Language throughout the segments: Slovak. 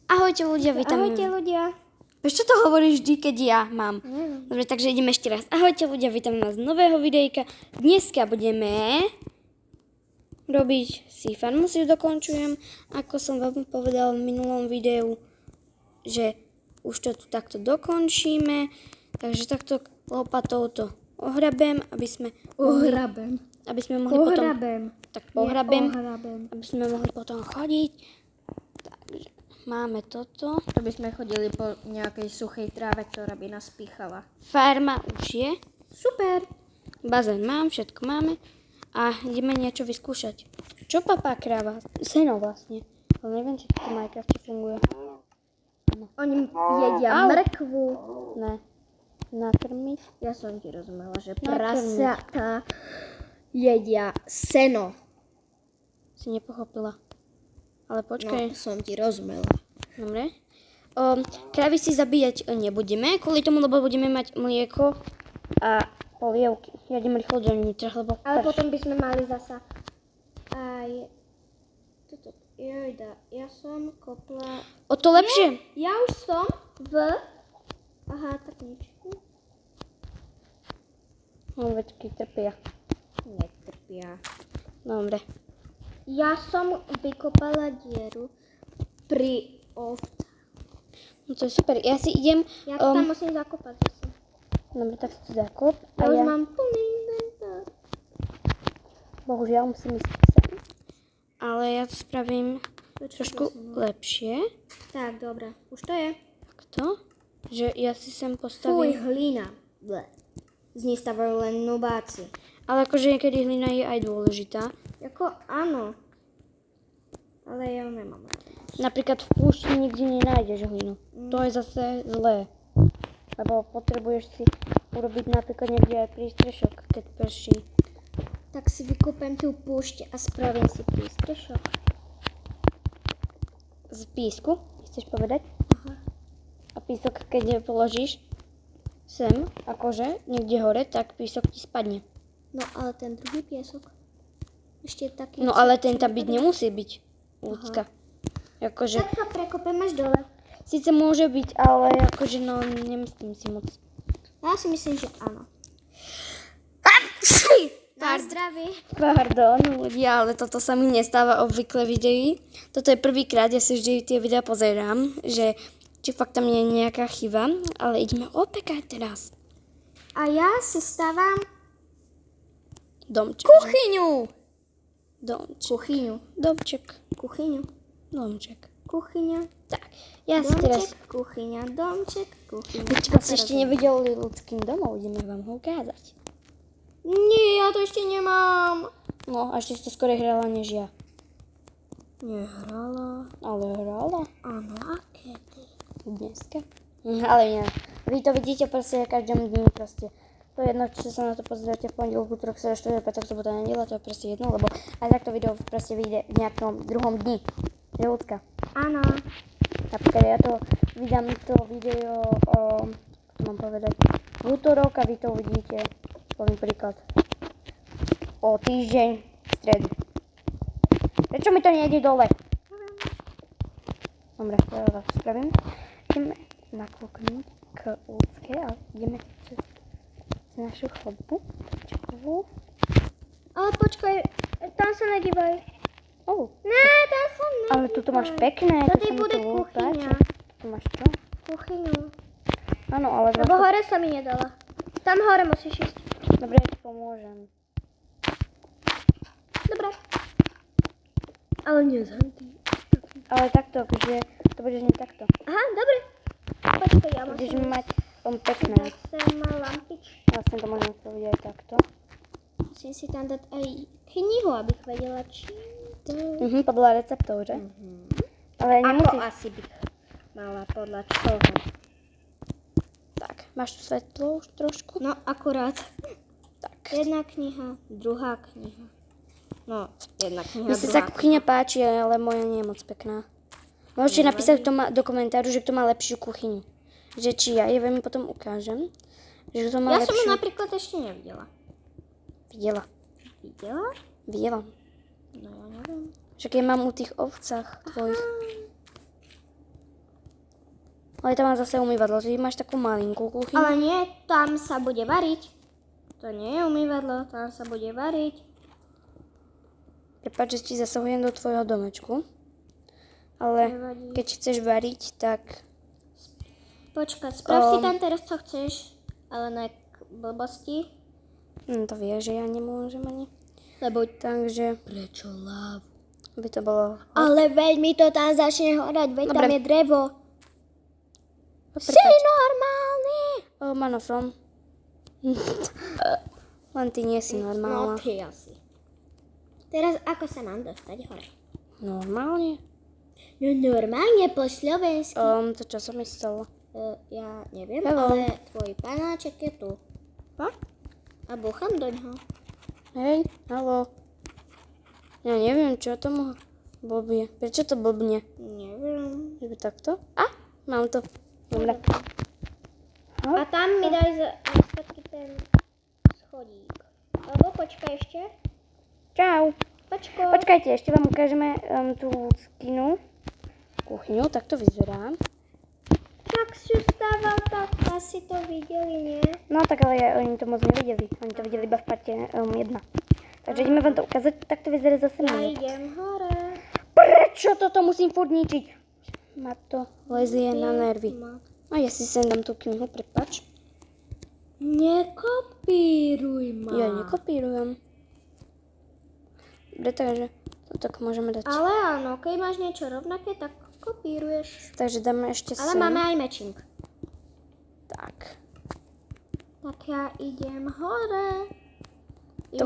Ahojte ľudia, vítam. Ahojte ľudia. Prečo to hovoríš vždy, keď ja mám? Neviem. Dobre, takže ideme ešte raz. Ahojte ľudia, vítam vás z nového videjka. Dneska budeme robiť si farmu, si ju dokončujem. Ako som vám povedal v minulom videu, že už to tu takto dokončíme. Takže takto lopatou to ohrabem, aby sme mohli Pohrabem. pohrabem, aby sme mohli potom chodiť. Takže máme toto. Aby sme chodili po nejakej suchej tráve, ktorá by nás píchala. Farma už je. Super. Bazén mám, všetko máme. A ideme niečo vyskúšať. Čo papá kráva? Seno vlastne. Ale neviem, či to v Minecrafte funguje. Oni jedia mrkvu. Ne. Nakrmiť. Ja som ti rozumela, že Nakrmiť. prasatá jedia seno. Si nepochopila. Ale počkaj. No, som ti rozumela. Dobre. Krávy si zabíjať nebudeme, kvôli tomu, lebo budeme mať mlieko a polievky. Ja idem rýchlo do nitra, lebo... Ale potom by sme mali zasa aj... Toto. Jojda, ja som kopla... O to lepšie. Ja už som v... Aha, tak nič. No, veďky trpia. Netrpia. Dobre. Ja som vykopala dieru pri ovcách. No to je super. Ja si idem... Ja to tam musím zakopať zase. Dobre, tak si to zakop. Ja už mám plný inventár. Bohužiaľ musím ísť sem. Ale ja to spravím trošku lepšie. Tak, dobre. Už to je. Takto. Že ja si sem Fuj, postavím. hlina. Ble. Z nej stavajú len nubáci. Ale akože niekedy hlina je aj dôležitá. Jako áno. Ale ja nemám rád. Napríklad v púšti nikdy nenájdeš hlinu. To je zase zlé. Lebo potrebuješ si urobiť napríklad niekde aj prístrešok, keď prší. Tak si vykúpem tú púšť a spravím si prístrešok. Z písku, chceš povedať? Aha. A písok, keď položíš sem, akože niekde hore, tak písok ti spadne. No ale ten druhý piesok. Ešte taký... No ale ten tam byť nemusí byť, ľudská. Akože, Tak sa prekopem až dole. síce môže byť, ale akože no nemyslím si moc. Ja si myslím, že áno. Na zdravie. Pardon, ľudia, ale toto sa mi nestáva obvykle v videi. Toto je prvýkrát, ja si vždy tie videa pozerám, že či fakt tam nie je nejaká chyba, ale ideme opekať teraz. A ja si stávam Domček. kuchyňu. Domček. Kuchyňu. Domček. Kuchyňu. Domček. Kuchyňa. Tak, ja si teraz... Domček, kuchyňa, domček, kuchyňa. Keď vás ešte nevideli ľudským domov, ideme vám ho ukázať. Nie, ja to ešte nemám. No, a ešte si to skôr hrala než ja. Nehrala. Ale hrala. Áno, a kedy? Dneska. Ale nie. Vy to vidíte proste každom dni proste. To je jedno, či sa na to pozeráte v pondelok, útorok, streda, štvrtok, piatok, sobota, nedeľa, to je proste jedno, lebo aj takto video proste vyjde v nejakom druhom dni. Je ľudská. Áno. Napríklad ja to vydám to video čo mám povedať, v útorok a vy to uvidíte, poviem príklad, o týždeň v stredu. Prečo mi to nejde dole? Dobre, ja to spravím. Ideme nakúknúť k ľudské a ideme cez našu chodbu. Ale počkaj, tam sa nedívaj. Oh. Ne, tam sa nedívaj. Ale tuto máš pekné. Tady bude kuchyňa. Tu máš čo? Kuchyňu. Áno, ale... Lebo hore sa mi nedala. Tam hore musíš ísť. Dobre, ja ti pomôžem. Dobre. Ale nie zhodí. Ale takto, že to budeš nie takto. Aha, dobre. Počkaj, ja Budeš musím mať pekné. sem lampičku. Vlastne to môžem povedať aj takto. Musím si tam dať aj knihu, abych vedela, či to... Podľa receptov, že? Ale Ako nemusíš. asi bych mala podľa čoho. Tak, máš tu svetlo už trošku? No, akurát. Tak. Jedna kniha, druhá kniha. No, jedna kniha, Mne sa druhá kuchyňa páči, ale moja nie je moc pekná. Môžete napísať do komentáru, že kto má lepšiu kuchyňu. Že či ja vám potom ukážem. Že kto má Ja som lepšiu... ju napríklad ešte nevidela. Videla. Videla? Videla. No ja neviem. Však ja mám u tých ovcách tvojich. Ale tam má zase umývadlo. Ty máš takú malinkú kuchyňu. Ale nie, tam sa bude variť. To nie je umývadlo, tam sa bude variť. Prepáč, že ti zasahujem do tvojho domečku. Ale Nevadí. keď chceš variť, tak... Počkaj, sprav si tam teraz, co chceš, ale ne k blbosti. To vieš, že ja nemôžem ani. Lebo Takže prečo lávu? by to bolo... Ale veď mi to tam začne horať, veď Dobre. tam je drevo. Si Prepáč. normálny. Áno, som. Len ty nie si No normálna. ty asi. Teraz ako sa mám dostať hore? Normálne? No normálne po slovensky. To čo som myslela. Ja neviem, Hello. ale tvoj panáček je tu. A? A búcham do ňoho. Hej, haló. Ja neviem, čo tomu blbie. Prečo to blbne? Neviem. Je by takto? Mám to. Dobre. A tam mi daj spätky ten schodík. Alebo počkaj ešte. Čau. Počkaj. Počkajte, ešte vám ukážeme tú skinu. Kuchyňu, tak to vyzerá. Tak si stával, tak asi to videli, nie? No tak ale oni to moc nevideli. Oni to videli iba v parte 1. Takže ideme vám to ukázať, tak to vyzerá zase Ja menej. idem hore. Prečo toto musím furt ničiť? Ma to lezie na nervy. A ja si sem dám tú knihu, prepáč. Nekopíruj ma. Ja nekopírujem. Dobre, takže to tak môžeme dať. Ale áno, keď máš niečo rovnaké, tak kopíruješ. Takže dáme ešte Ale sem. máme aj matching. Tak. Tak ja idem hore. Tu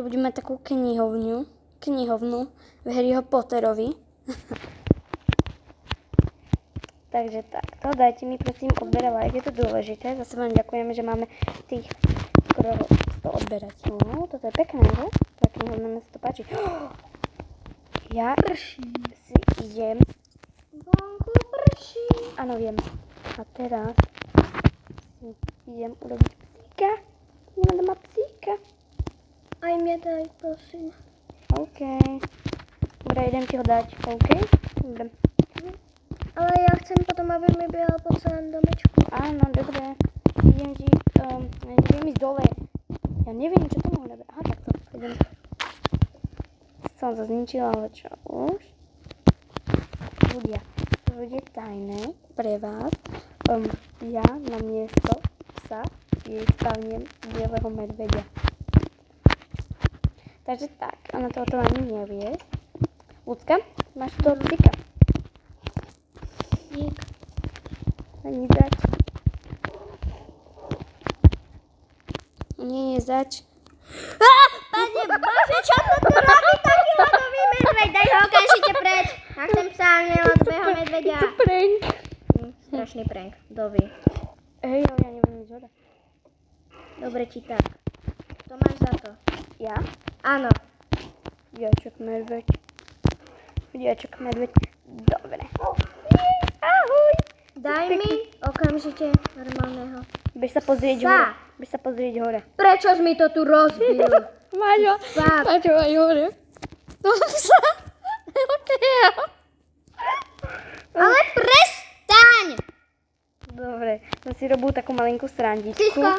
budeme mať takú knihovnu v Harryho Potterovi. Takže takto, dajte mi prosím odber a like, je to dôležité. Zase vám ďakujeme, že máme tých skoro 100 odberateľov. Toto je pekné, že? Tá knihovna mi sa to páči. Ja si idem. Vonku prší. Áno, viem. A teraz si idem urobiť psíka. Nemám doma psíka. Aj mne daj, prosím. OK. Dobre, idem ti ho dať. OK? Dobre. Ale ja chcem potom, aby mi behal po celém domečku. Áno, dobre. Idem ti, idem ísť dole. Ja neviem, čo to mohlo robiť. Aha, takto. Idem. Som sa zničila, ale čo už? Ľudia, to bude tajné pre vás. Ja na miesto sa jej spavnem bieleho medveďa. Takže tak, ona to ani nevie. Ľudská, máš toho psíka? Dík. Ani zač. Nie, zač. Pane Bože, čo to tu robí taký ľadový medveď? Daj ho okamžite preč. Ja chcem psa, nie ľadového medveďa. Prank. Strašný prank. Dovi. Hej, ale ja neviem nič hore. Dobre ti tak. To máš za to. Ja? Áno. Diačok medveď. Diačok medveď. Dobre. Ahoj. Daj mi okamžite normálneho. Bež sa pozrieť Psa. hore. Bež sa pozrieť hore. Prečo si mi to tu rozbil? Máťo, Fakt. Máťo aj hore. To sa. Ale prestaň! Dobre, som si robil takú malinkú srandičku. Cisko,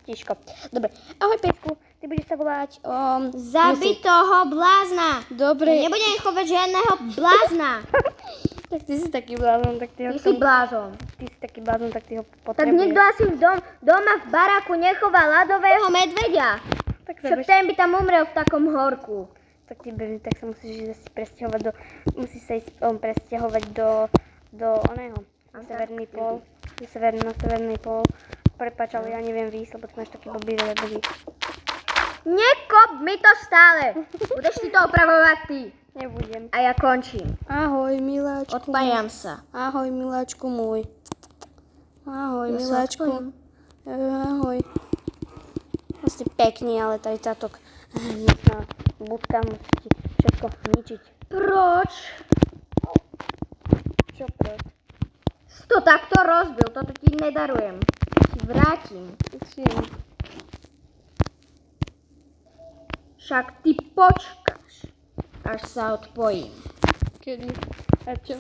Tiško. Dobre. Ahoj, Pecku. Ty budeš sa volať... zabi toho blázna. Dobre. Nebudem chovať žiadneho blázna. Tak ty si taký blázon, tak ty ho... Ty si blázon. Ty si taký blázon, tak ty ho Tak potrebuješ. nikto asi doma v baraku nechová ľadového medveďa. Tak sa Však bež... ten by tam umrel v takom horku. Tak ty bež, tak sa musíš ísť presťahovať do... Musíš sa ísť presťahovať do oného. Na severný pol. Na severný pol. Prepáč, ale ja neviem výjsť, lebo ty máš taký blbý veľbý. Nekop mi to stále. Budeš si to opravovať ty. Nebudem. A ja končím. Ahoj, miláčku. Odpájam sa. Ahoj, miláčku môj. Ahoj, Ja sa miláčku. odpojím. Ahoj. Vlastne pekný, ale tady táto hneďná budka musí ti všetko ničiť. Proč? Čo preč? To takto rozbil, toto ti nedarujem. Ti vrátim. Čím? Však ty počkáš, až sa odpojím. Kedy? A čo?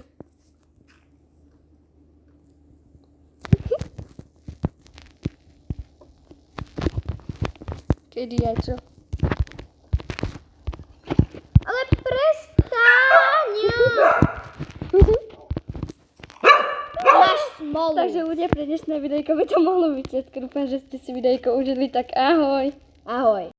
Kedy a čo? Ale prestaň! Máš smolu. Takže ľudia, pre dnešné videjko by to mohlo byť všetko. Dúfam, že ste si videjko užili, tak ahoj. Ahoj.